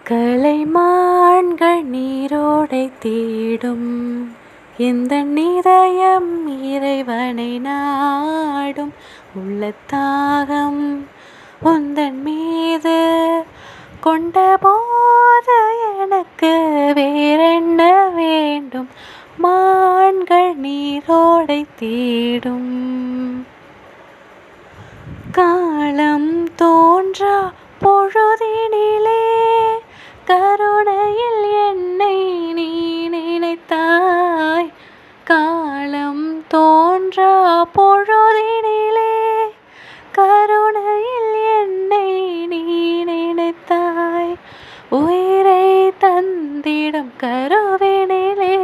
கலைமான்கள் நீரோடை தேடும் எந்தன் இதயம் இறைவனை நாடும். உள்ளத்தாகம் உந்தன் மீது கொண்டபோது எனக்கு வேறென்ன வேண்டும். மான்கள் நீரோடை தேடும். காலம் தோன்றா பொழுதினிலே கருணையில் என்னை நீ நினைத்தாய். காலம் தோன்றா பொழுதினிலே கருணையில் என்னை நீ நினைத்தாய். உயிரை தந்திடும் கருவினிலே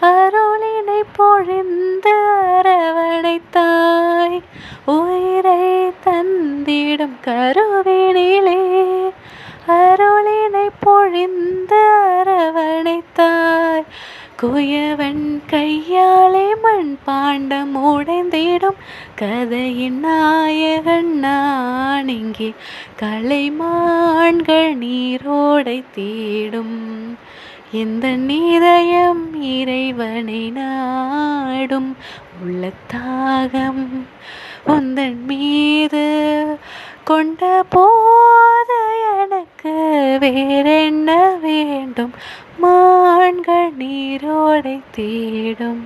அருளினை பொழிந்து அரவணைத்தாய். உயிரை தந்திடும் கருவினிலே அருளினை பொழிந்து அரவணைத்தாய். குயவன் கையாலே மண் பாண்டம் உடைந்திடும் கதையின் நாயகன் நான் இங்கே. கலைமான்கள் நீரோடை தேடும் எந்தன் இதயம் இறைவனை நாடும். உள்ளத்தாகம் உந்தன் மீது கொண்ட போது எனக்கு வேறென்ன வேண்டும். மான்கள் நீரோடை தேடும்.